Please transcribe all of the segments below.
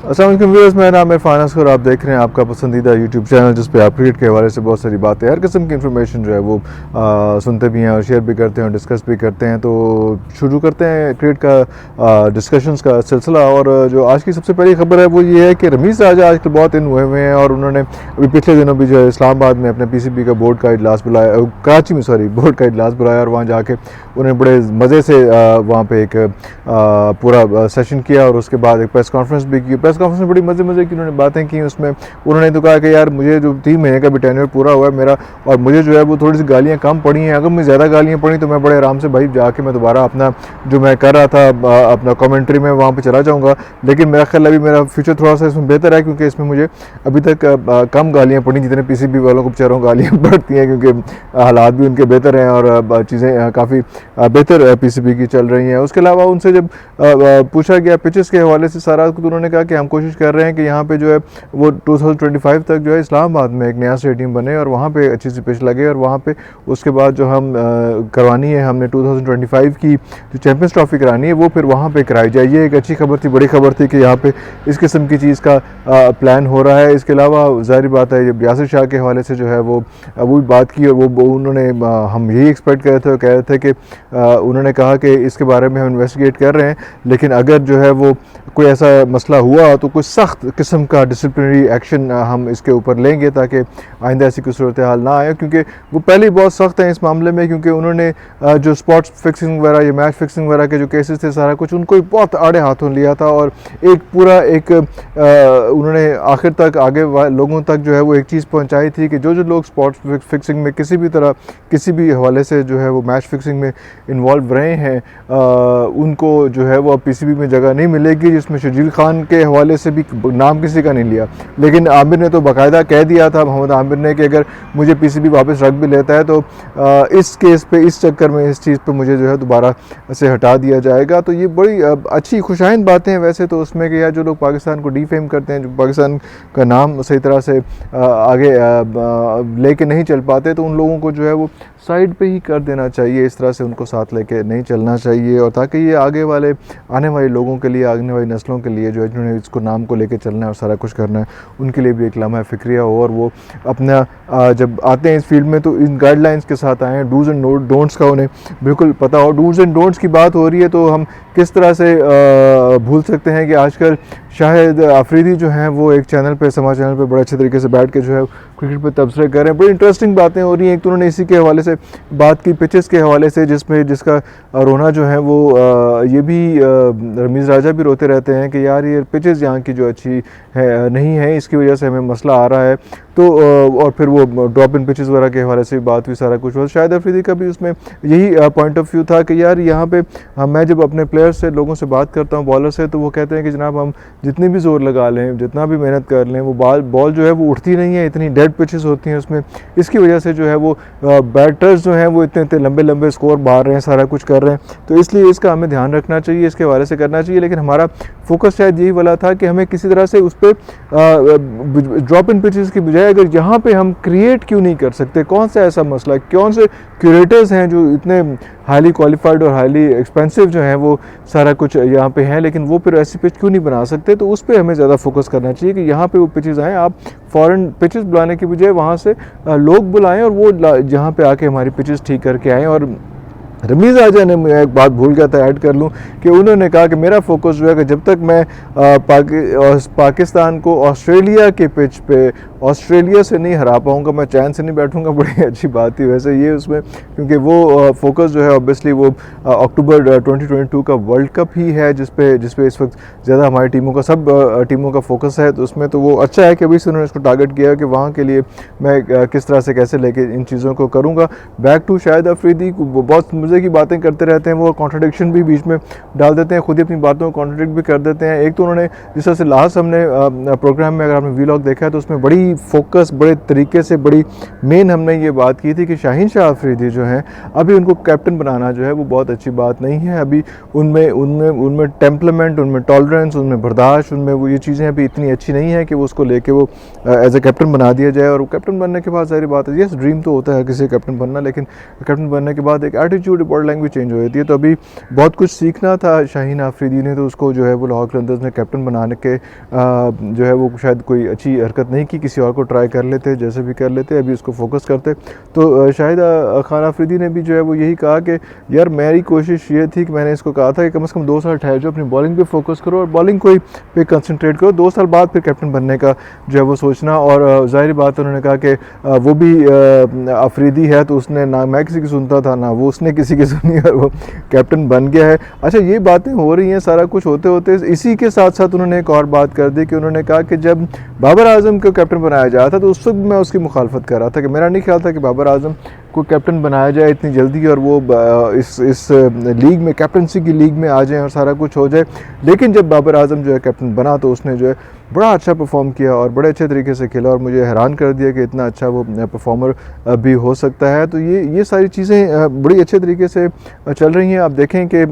अस्सलाम वालेकुम व्यूअर्स, मेरा नाम है इरफान असगर। आप देख रहे हैं आपका पसंदीदा यूट्यूब चैनल जिस पे आप क्रिकेट के हवाले से बहुत सारी बातें, हर किस्म की इन्फॉर्मेशन जो है वो सुनते भी हैं और शेयर भी करते हैं और डिस्कस भी करते हैं। तो शुरू करते हैं क्रिकेट का डिस्कशंस का सिलसिला। और जो आज की सबसे पहली खबर है वो ये है कि रमीज़ राजा आजकल बहुत इन हुए हुए हैं और उन्होंने अभी पिछले दिनों भी जो है इस्लामाबाद में अपने PCB का बोर्ड का इजलास बुलाया, कराची में सॉरी बोर्ड का इजलास बुलाया और वहाँ जाके उन्होंने बड़े मज़े से वहाँ पे एक पूरा सेशन किया और उसके बाद एक प्रेस कॉन्फ्रेंस भी की। प्रेस कॉन्फ्रेंस में बड़ी मज़े की उन्होंने बातें की। उसमें उन्होंने तो कहा कि यार मुझे जो 3 महीने का भी टेन्योर पूरा हुआ है मेरा, और मुझे जो है वो थोड़ी सी गालियाँ कम पड़ी हैं। अगर मुझे ज़्यादा गालियाँ पड़ी तो मैं बड़े आराम से भाई जाके मैं दोबारा अपना जो मैं कर रहा था अपना कमेंट्री में वहाँ पर चला जाऊँगा। लेकिन मेरा ख्याल अभी मेरा फ्यूचर थोड़ा सा इसमें बेहतर है क्योंकि इसमें मुझे अभी तक कम गालियाँ पड़ी जितने PCB वालों को बेचारों गालियाँ पड़ती हैं, क्योंकि हालात भी उनके बेहतर हैं और चीज़ें काफ़ी बेहतर PCB की चल रही हैं। उसके अलावा उनसे जब पूछा गया पिचेस के हवाले से सारा, तो उन्होंने कहा कि हम कोशिश कर रहे हैं कि यहाँ पे जो है वो 2025 तक जो है इस्लामाबाद में एक नया स्टेडियम बने और वहाँ पे अच्छी सी पिच लगे और वहाँ पे उसके बाद जो हम करवानी है, हमने 2025 की जो चैम्पियंस ट्रॉफी करानी है वो फिर वहाँ पे कराई जाए। ये एक अच्छी खबर थी, बड़ी खबर थी कि यहाँ पे इस किस्म की चीज़ का प्लान हो रहा है। इसके अलावा ज़ाहिर बात है जब यासिर शाह के हवाले से जो है वो भी बात की और वो उन्होंने हम यही एक्सपेक्ट कर रहे थे और कह रहे थे कि उन्होंने कहा कि इसके बारे में हम इन्वेस्टिगेट कर रहे हैं, लेकिन अगर जो है वो कोई ऐसा मसला हुआ तो कोई सख्त किस्म का डिसिप्लिनरी एक्शन हम इसके ऊपर लेंगे ताकि आइंदा ऐसी कोई सूरत हाल ना आए। क्योंकि वो पहले ही बहुत सख्त हैं इस मामले में, क्योंकि उन्होंने जो स्पॉट्स फिक्सिंग वगैरह या मैच फिक्सिंग वगैरह के जो केसेस थे सारा कुछ उनको बहुत आड़े हाथों लिया था और एक पूरा एक उन्होंने आखिर तक आगे लोगों तक जो है वो एक चीज़ पहुँचाई थी कि जो लोग स्पॉट्स फिक्सिंग में किसी भी तरह किसी भी हवाले से जो है वो मैच फिक्सिंग में इन्वॉल्व रहे हैं उनको जो है वो अब PCB में जगह नहीं मिलेगी। जिसमें शर्जील खान के हवाले से भी नाम किसी का नहीं लिया, लेकिन आमिर ने तो बाकायदा कह दिया था, मोहम्मद आमिर ने, कि अगर मुझे PCB वापस रख भी लेता है तो इस केस पे इस चक्कर में इस चीज़ पे मुझे जो है दोबारा से हटा दिया जाएगा। तो ये बड़ी अच्छी खुशाइंद बातें हैं वैसे तो उसमें कि यार जो लोग पाकिस्तान को डिफेम करते हैं, जो पाकिस्तान का नाम सही तरह से आगे लेके नहीं चल पाते, तो उन लोगों को जो है वो साइड पे ही कर देना चाहिए, इस तरह से उनको साथ लेके नहीं चलना चाहिए। और ताकि ये आगे वाले आने वाले लोगों के लिए, आने वाली नस्लों के लिए जो है जिन्होंने इसको नाम को लेके चलना है और सारा कुछ करना है, उनके लिए भी एक लम्हा फ़िक्रिया हो और वो अपना जब आते हैं इस फील्ड में तो इन गाइडलाइंस के साथ आएँ, डूज़ एंड डोंट्स का उन्हें बिल्कुल पता हो। डूज़ एंड डोंट्स की बात हो रही है तो हम किस तरह से भूल सकते हैं कि आजकल शाहिद अफरीदी जो हैं वो एक चैनल पे, समाज चैनल पे बड़े अच्छे तरीके से बैठ के जो है क्रिकेट पे तबसरे कर रहे हैं। बड़ी इंटरेस्टिंग बातें हो रही हैं। एक तो उन्होंने इसी के हवाले से बात की पिचेस के हवाले से, जिसका रोना जो है वो ये भी रमीज़ राजा भी रोते रहते हैं कि यार ये पिचेस यहाँ की जो अच्छी है नहीं है, इसकी वजह से हमें मसला आ रहा है। तो और फिर वो ड्रॉप इन पिचेस वगैरह के हवाले से बात हुई, सारा कुछ हुआ। शाहिद अफरीदी का भी उसमें यही पॉइंट ऑफ व्यू था कि यार यहाँ पे मैं जब अपने प्लेयर्स से, लोगों से बात करता हूँ, बॉलर से, तो वो कहते हैं कि जनाब हम जितनी भी जोर लगा लें, जितना भी मेहनत कर लें, वो बॉल जो है वो उठती नहीं है, इतनी डेड पिचेस होती हैं उसमें। इसकी वजह से जो है वो बैटर्स जो हैं वो इतने लंबे स्कोर मार रहे हैं, सारा कुछ कर रहे हैं। तो इसलिए इसका हमें ध्यान रखना चाहिए, इसके हवाले से करना चाहिए। लेकिन हमारा फोकस शायद यही वाला था कि हमें किसी तरह से उस पर ड्रॉप इन पिचेस की बजाय अगर यहाँ पे हम क्रिएट क्यों नहीं कर सकते, कौन सा ऐसा मसला, कौन से क्यूरेटर्स हैं जो इतने हाईली क्वालिफाइड और हाईली एक्सपेंसिव जो हैं वो सारा कुछ यहाँ पे हैं, लेकिन वो फिर ऐसी पिच क्यों नहीं बना सकते। तो उस पर हमें ज़्यादा फोकस करना चाहिए कि यहाँ पे वो पिचेस आएँ। आप फॉरेन पिचेस बुलाने की बजाय वहाँ से लोग बुलाएं और वो जहाँ पे आके हमारी पिचेस ठीक करके आएँ। और रमीज़ राजा ने, मैं एक बात भूल गया था ऐड कर लूँ, कि उन्होंने कहा कि मेरा फोकस जो है कि जब तक मैं पाकिस्तान को ऑस्ट्रेलिया के पिच पे ऑस्ट्रेलिया से नहीं हरा पाऊँगा, मैं चैन से नहीं बैठूँगा। बड़ी अच्छी बात थी वैसे ये उसमें, क्योंकि वो फोकस जो है ऑब्वियसली वो अक्टूबर 2022 का वर्ल्ड कप ही है जिस पे इस वक्त ज़्यादा हमारी टीमों का, सब टीमों का फोकस है। तो उसमें तो वो अच्छा है कि अभी से उन्होंने इसको टारगेट किया है कि वहाँ के लिए मैं किस तरह से कैसे लेके इन चीज़ों को करूँगा। बैक टू शाहिद अफरीदी, बहुत मज़े की बातें करते रहते हैं, वो कॉन्ट्रडिक्शन भी बीच में डाल देते हैं, खुद ही अपनी बातों को कॉन्ट्रडिक्ट भी कर देते हैं। एक तो उन्होंने जिस तरह से लास्ट हमने प्रोग्राम में, अगर आपने वीलॉग देखा है तो उसमें बड़ी बड़ी फोकस, बड़े तरीके से, बड़ी मेन हमने ये बात की थी कि शाहीन शाह अफरीदी जो हैं अभी उनको कैप्टन बनाना जो है वो बहुत अच्छी बात नहीं है। अभी उनमें उनमें उनमें टेम्परामेंट, उनमें टॉलरेंस, उनमें बर्दाश्त, उनमें वो ये चीज़ें अभी इतनी अच्छी नहीं है कि वो उसको लेके वो एज ए कैप्टन बना दिया जाए। और कैप्टन बनने के बाद सारी बात है, यस ड्रीम तो होता है किसी कैप्टन बनना, लेकिन कैप्टन बनने के बाद एक एटीट्यूड, बॉडी लैंग्वेज चेंज हो जाती है। तो अभी बहुत कुछ सीखना था शाहीन अफरीदी ने, तो उसको जो है वो लाहौर कलंदर्स ने कैप्टन बनाने के जो है वो शायद कोई अच्छी हरकत नहीं की, किसी और को ट्राई कर लेते, जैसे भी कर लेते, अभी उसको फोकस करते। तो शाहिद खान अफरीदी ने भी जो है वो यही कहा कि यार मेरी कोशिश ये थी कि मैंने इसको कहा था कि कम से कम 2 साल ठहर जाओ, अपनी बॉलिंग पे फोकस करो और बॉलिंग को पे कंसंट्रेट करो, 2 साल बाद फिर कैप्टन बनने का जो है वो सोचना। और ज़ाहिर बात है उन्होंने कहा कि वो भी अफरीदी है तो उसने ना मैं किसी की सुनता था ना वो उसने किसी की सुनी और वो कैप्टन बन गया है। अच्छा, ये बातें हो रही हैं, सारा कुछ होते होते इसी के साथ साथ उन्होंने एक और बात कर दी कि उन्होंने कहा कि जब बाबर आजम को कैप्टन बनाया जाता था तो उस वक्त मैं उसकी मुखालफत कर रहा था कि मेरा नहीं ख्याल था कि बाबर आजम को कैप्टन बनाया जाए इतनी जल्दी और वो इस लीग में, कैप्टनसी की लीग में आ जाए और सारा कुछ हो जाए। लेकिन जब बाबर आजम जो है कैप्टन बना तो उसने जो है बड़ा अच्छा परफॉर्म किया और बड़े अच्छे तरीके से खेला और मुझे हैरान कर दिया कि इतना अच्छा वो परफॉर्मर भी हो सकता है। तो ये सारी चीज़ें बड़ी अच्छे तरीके से चल रही हैं। आप देखें कि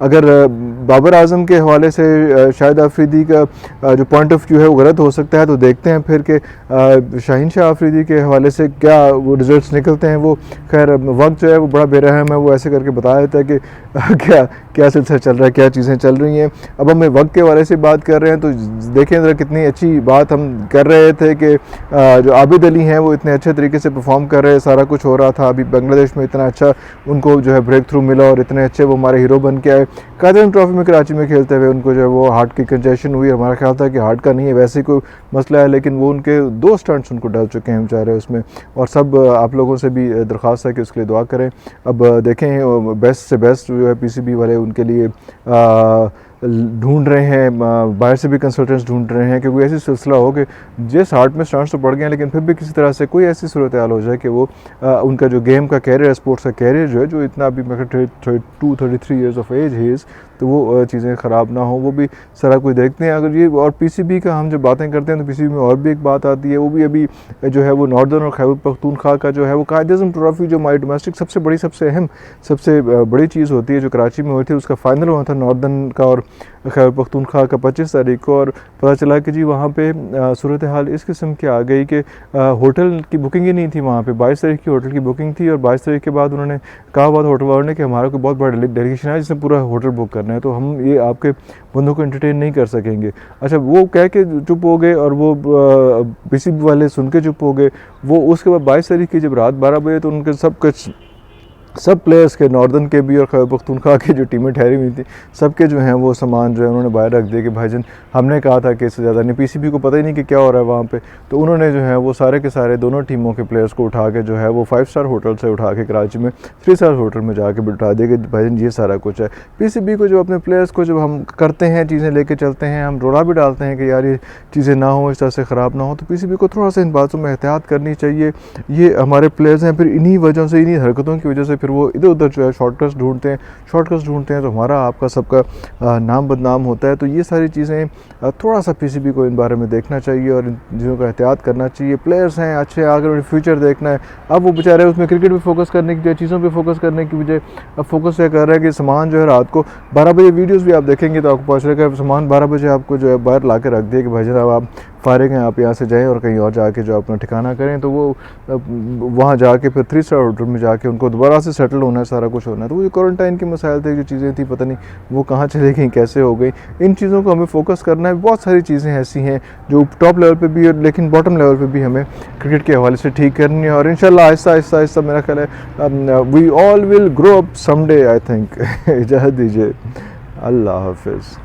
अगर बाबर आजम के हवाले से शाहिद अफरीदी का जो पॉइंट ऑफ व्यू है वो गलत हो सकता है, तो देखते हैं फिर कि शाहीन शाह अफरीदी के हवाले से क्या वो रिजल्ट्स निकलते हैं। वो खैर वक्त जो है वो बड़ा बेरहम है, वो ऐसे करके बता देता है कि क्या सिलसिला चल रहा है, क्या चीज़ें चल रही हैं। अब हम वक्त के हवाले से बात कर रहे हैं तो देखें ज़रा कितनी अच्छी बात हम कर रहे थे कि जो आबिद अली हैं वो इतने अच्छे तरीके से परफॉर्म कर रहे हैं, सारा कुछ हो रहा था। अभी बांग्लादेश में इतना अच्छा उनको जो है ब्रेक थ्रू मिला और इतने अच्छे वो हमारे हीरो बन के आए। कादर ट्रॉफी में कराची में खेलते हुए उनको जो है वो हार्ट की कंजेशन हुई, हमारा ख्याल था कि हार्ट का नहीं है, वैसे ही कोई मसला है, लेकिन वो उनके 2 स्टंट्स उनको डल चुके हैं बेचारे उसमें। और सब आप लोगों से भी दरख्वास्त है कि उसके लिए दुआ करें। अब देखें बेस्ट से बेस्ट जो है पीसीबी वाले उनके लिए ढूंढ रहे हैं, बाहर से भी कंसल्टेंट्स ढूंढ रहे हैं कि कोई ऐसी सिलसिला हो कि जिस हार्ट में स्टंट्स तो बढ़ गए हैं लेकिन फिर भी किसी तरह से कोई ऐसी सूरत हाल हो जाए कि वो उनका जो गेम का कैरियर है, स्पोर्ट्स का कैरियर जो है, जो इतना अभी मैं 32-33 ईयर्स ऑफ एज है, तो वो चीज़ें ख़राब ना हो, वो भी सारा कुछ देखते हैं। अगर ये और पीसीबी का हम जब बातें करते हैं तो पीसीबी में और भी एक बात आती है, वो भी अभी जो है वो नॉर्दर्न और खैबर पख्तूनख्वा का जो है वो कायद-ए-आज़म ट्रॉफी जो हमारी डोमेस्टिक सबसे बड़ी, सबसे अहम, सबसे बड़ी चीज़ होती है जो कराची में हुई थी, उसका फाइनल हुआ था नॉर्दर्न का और खैबर पख्तूनख्वा का 25 तारीख को। और पता चला कि जी वहाँ पे सूरत हाल इस किस्म की आ गई कि होटल की बुकिंग ही नहीं थी वहाँ पे। 22 तारीख की होटल की बुकिंग थी और 22 तारीख के बाद उन्होंने कहा बात होटल वालों ने कि हमारा कोई बहुत बड़ा डेलीगेशन है जिसने पूरा होटल बुक करना है, तो हम ये आपके बंदों को एंटरटेन नहीं कर सकेंगे। अच्छा, वो कह के चुप हो गए और वो पीसीबी वाले सुन के चुप हो गए। वो उसके बाद 22 तारीख की जब रात 12 बजे तो उनके सब प्लेयर्स के, नॉर्दर्न के भी और खैबर पख्तूनख्वा की जो टीमें ठहरी हुई थी, सबके जो हैं वो सामान जो है उन्होंने बाहर रख दिया कि भाईजान हमने कहा था कि इससे ज़्यादा नहीं। पीसीबी को पता ही नहीं कि क्या हो रहा है वहाँ पे, तो उन्होंने जो है वो सारे के सारे दोनों टीमों के प्लेयर्स को उठा के जो है वो 5 स्टार होटल से उठा के कराची में 3 स्टार होटल में जाके बिठा दिया कि भाईजान ये सारा कुछ है। पीसीबी को जो अपने प्लेयर्स को जब हम करते हैं, चीज़ें लेके चलते हैं, हम रोड़ा भी डालते हैं कि यार ये चीज़ें ना हो, इस तरह से ख़राब ना हो, तो पीसीबी को थोड़ा सा इन बातों में एहतियात करनी चाहिए। ये हमारे प्लेयर्स हैं, फिर इन्हीं वजहों से, इन्हीं हरकतों की वजह से फिर वो इधर उधर शॉर्टकट्स ढूंढते हैं तो हमारा आपका सबका नाम बदनाम होता है। तो ये सारी चीज़ें थोड़ा सा पीसीबी को इन बारे में देखना चाहिए और इन चीज़ों का एहतियात करना चाहिए। प्लेयर्स हैं अच्छे, आगे उन्हें फ्यूचर देखना है। अब वो बेचारे उसमें क्रिकेट पे फोकस करने की बजाय, चीज़ों पे फोकस करने की बजाय अब फोकस क्या कर रहे हैं कि सामान जो है रात को 12 बजे, वीडियोस भी आप देखेंगे तो आपको पता चलेगा सामान 12 बजे आपको जो है बाहर ला के रख दिया कि भाईजान अब आप फारिग हैं, आप यहाँ से जाएँ और कहीं और जाके जो अपना ठिकाना करें। तो वो वहाँ जाके फिर 3 स्टार होटल में जाके उनको दोबारा से सेटल होना है, सारा कुछ होना है। तो वो जो क्वारंटाइन के मसाइल थे, जो चीज़ें थी, पता नहीं वो कहाँ चले गई, कैसे हो गई, इन चीज़ों को हमें फोकस करना है। बहुत सारी चीज़ें ऐसी हैं जो टॉप लेवल पे भी है लेकिन बॉटम लेवल पे भी हमें क्रिकेट के हवाले से ठीक करनी है। और इंशाल्लाह आहिस्ता आहिस्ता मेरा ख्याल है we all will grow up someday, I think. इजाज़त दीजिए, अल्लाह हाफिज़।